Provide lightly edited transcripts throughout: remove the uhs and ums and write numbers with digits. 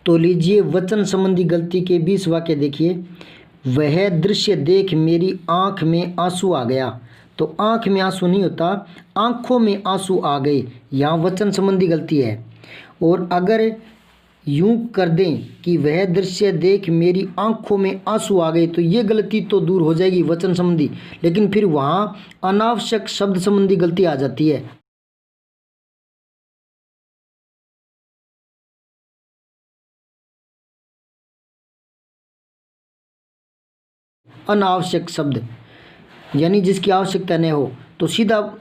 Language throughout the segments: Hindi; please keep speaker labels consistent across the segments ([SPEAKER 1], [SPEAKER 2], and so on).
[SPEAKER 1] तो लीजिए वचन संबंधी गलती के 20 वाक्य देखिए। वह दृश्य देख मेरी आंख में आंसू आ गया। तो आंख में आंसू नहीं होता, आंखों में आंसू आ गए, यहाँ वचन संबंधी गलती है। और अगर यूं कर दें कि वह दृश्य देख मेरी आंखों में आंसू आ गए, तो ये गलती तो दूर हो जाएगी वचन संबंधी, लेकिन फिर वहाँ अनावश्यक शब्द संबंधी गलती आ जाती है। अनावश्यक शब्द यानी जिसकी आवश्यकता न हो, तो सीधा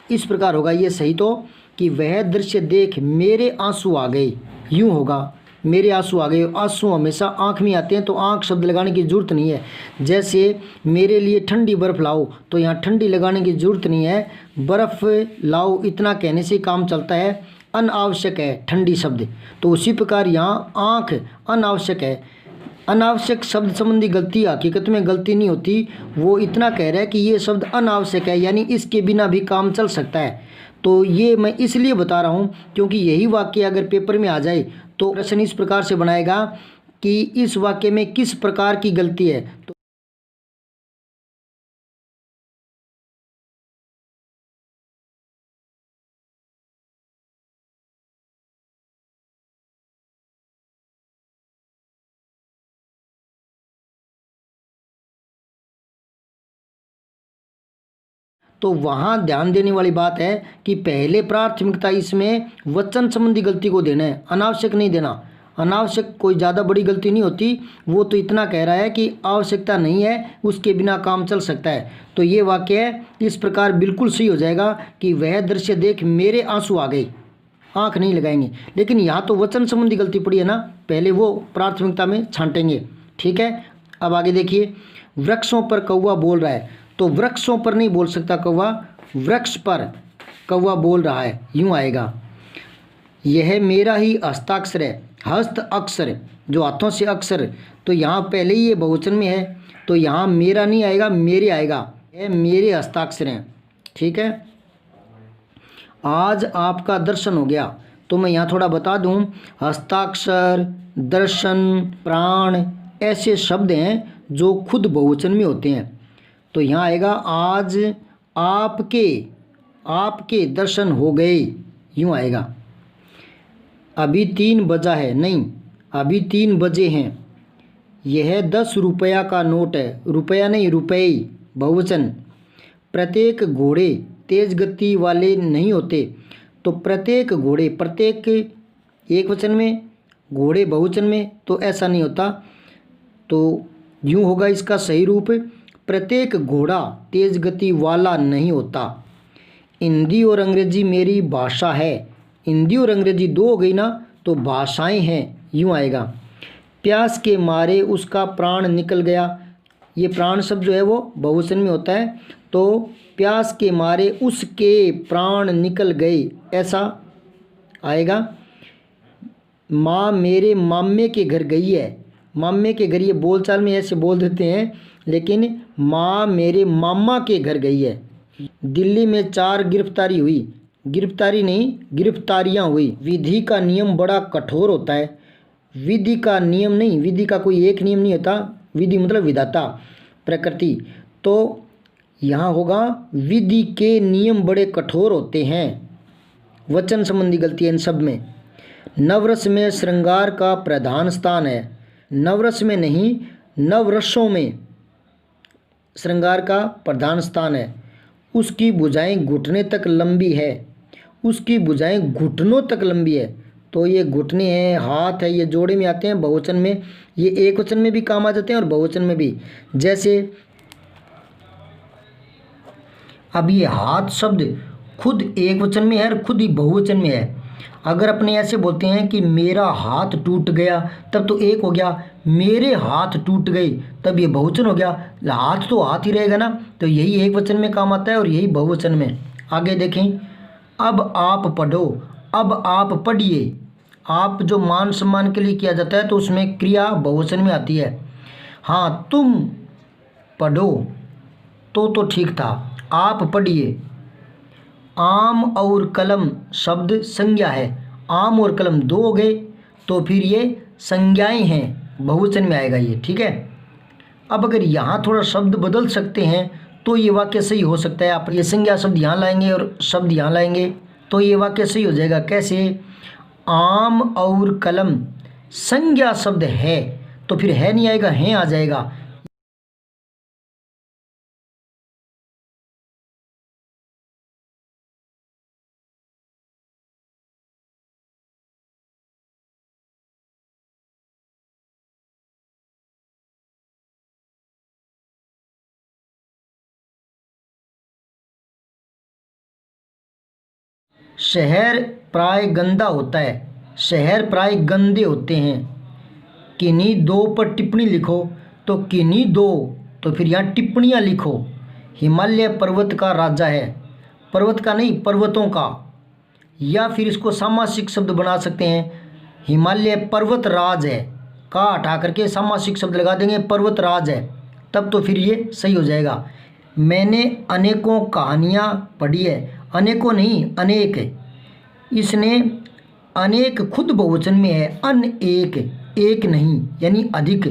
[SPEAKER 1] इस प्रकार होगा ये सही तो, कि वह दृश्य देख मेरे आंसू आ गए, यूं होगा मेरे आंसू आ गए। आंसू हमेशा आंख में आते हैं, तो आंख शब्द लगाने की जरूरत नहीं है। जैसे मेरे लिए ठंडी बर्फ़ लाओ, तो यहाँ ठंडी लगाने की जरूरत नहीं है, बर्फ़ लाओ इतना कहने से काम चलता है। अनावश्यक है ठंडी शब्द, तो उसी प्रकार यहाँ आंख अनावश्यक है। अनावश्यक शब्द संबंधी गलती हकीकत में गलती नहीं होती, वो इतना कह रहा है कि ये शब्द अनावश्यक है, यानी इसके बिना भी काम चल सकता है। तो ये मैं इसलिए बता रहा हूँ क्योंकि यही वाक्य अगर पेपर में आ जाए तो प्रश्न इस प्रकार से बनाएगा कि इस वाक्य में किस प्रकार की गलती है। तो वहाँ ध्यान देने वाली बात है कि पहले प्राथमिकता इसमें वचन संबंधी गलती को देना है, अनावश्यक नहीं देना। अनावश्यक कोई ज़्यादा बड़ी गलती नहीं होती, वो तो इतना कह रहा है कि आवश्यकता नहीं है, उसके बिना काम चल सकता है। तो ये वाक्य इस प्रकार बिल्कुल सही हो जाएगा कि वह दृश्य देख मेरे आंसू आ गए, आँख नहीं लगाएंगे। लेकिन यहाँ तो वचन संबंधी गलती पड़ी है ना, पहले वो प्राथमिकता में छांटेंगे। ठीक है, अब आगे देखिए। वृक्षों पर कौवा बोल रहा है, तो वृक्षों पर नहीं बोल सकता कौवा, वृक्ष पर कौवा बोल रहा है, यूं आएगा। यह मेरा ही हस्ताक्षर है, हस्त अक्षर जो हाथों से अक्षर, तो यहाँ पहले ही ये बहुवचन में है, तो यहाँ मेरा नहीं आएगा, मेरे आएगा। यह मेरे हस्ताक्षर हैं। ठीक है, आज आपका दर्शन हो गया, तो मैं यहाँ थोड़ा बता दूँ, हस्ताक्षर, दर्शन, प्राण ऐसे शब्द हैं जो खुद बहुवचन में होते हैं। तो यहाँ आएगा आज आपके दर्शन हो गए, यूँ आएगा। अभी 3 बजा है, नहीं अभी 3 बजे हैं। यह 10 रुपया का नोट है, रुपया नहीं रुपये, बहुवचन। प्रत्येक घोड़े तेज गति वाले नहीं होते, तो प्रत्येक घोड़े, प्रत्येक एक वचन में, घोड़े बहुवचन में, तो ऐसा नहीं होता। तो यूँ होगा इसका सही रूप, प्रत्येक घोड़ा तेज गति वाला नहीं होता। हिंदी और अंग्रेजी मेरी भाषा है, हिंदी और अंग्रेजी 2 हो गई ना, तो भाषाएं हैं, यूँ आएगा। प्यास के मारे उसका प्राण निकल गया, ये प्राण शब्द जो है वो बहुवचन में होता है, तो प्यास के मारे उसके प्राण निकल गए, ऐसा आएगा। माँ मेरे मामे के घर गई है, मामे के घर ये बोलचाल में ऐसे बोल देते हैं, लेकिन माँ मेरे मामा के घर गई है। दिल्ली में 4 गिरफ्तारी हुई, गिरफ्तारी नहीं गिरफ्तारियाँ हुई। विधि का नियम बड़ा कठोर होता है, विधि का नियम नहीं, विधि का कोई एक नियम नहीं होता, विधि मतलब विधाता, प्रकृति। तो यहाँ होगा विधि के नियम बड़े कठोर होते हैं, वचन संबंधी गलती है इन सब में। नवरस में श्रृंगार का प्रधान स्थान है, नवरस में नहीं नवरसों में श्रृंगार का प्रधान स्थान है। उसकी भुजाएं घुटने तक लंबी है, उसकी भुजाएं घुटनों तक लंबी है, तो ये घुटने हैं, हाथ है, ये जोड़े में आते हैं, बहुवचन में, ये एक वचन में भी काम आ जाते हैं और बहुवचन में भी। जैसे अब ये हाथ शब्द खुद एक वचन में है और खुद ही बहुवचन में है। अगर अपने ऐसे बोलते हैं कि मेरा हाथ टूट गया, तब तो एक हो गया, मेरे हाथ टूट गए तब ये बहुवचन हो गया, हाथ तो हाथ ही रहेगा ना, तो यही एक वचन में काम आता है और यही बहुवचन में। आगे देखें, अब आप पढ़ो, अब आप पढ़िए। आप जो मान सम्मान के लिए किया जाता है तो उसमें क्रिया बहुवचन में आती है। हाँ तुम पढ़ो तो ठीक था, आप पढ़िए। आम और कलम शब्द संज्ञा है, आम और कलम 2 हो गए, तो फिर ये संज्ञाएं हैं, बहुवचन में आएगा ये, ठीक है। अब अगर यहाँ थोड़ा शब्द बदल सकते हैं तो ये वाक्य सही हो सकता है। आप ये संज्ञा शब्द यहाँ लाएंगे और शब्द यहाँ लाएंगे तो ये वाक्य सही हो जाएगा। कैसे? आम और कलम संज्ञा शब्द है तो फिर है नहीं आएगा, हैं आ जाएगा। शहर प्राय गंदा होता है, शहर प्राय गंदे होते हैं। किन्हीं दो पर टिप्पणी लिखो तो किन्हीं दो, तो फिर यहाँ टिप्पणियाँ लिखो। हिमालय पर्वत का राजा है, पर्वत का नहीं पर्वतों का। या फिर इसको सामासिक शब्द बना सकते हैं, हिमालय पर्वत राज है, का हटा करके सामासिक शब्द लगा देंगे पर्वत राज है, तब तो फिर ये सही हो जाएगा। मैंने अनेकों कहानियाँ पढ़ी है, अनेकों नहीं अनेक है। इसने अनेक खुद बहुवचन में है, अनेक एक नहीं यानी अधिक।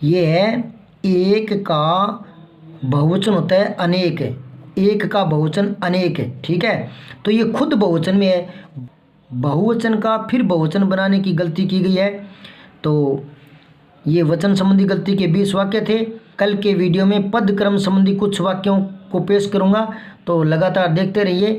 [SPEAKER 1] ये है एक का बहुवचन होता है अनेक, एक का बहुवचन अनेक है, ठीक है। तो ये खुद बहुवचन में है, बहुवचन का फिर बहुवचन बनाने की गलती की गई है। तो ये वचन संबंधी गलती के 20 वाक्य थे। कल के वीडियो में पद क्रम संबंधी कुछ वाक्यों को पेश करूंगा, तो लगातार देखते रहिए।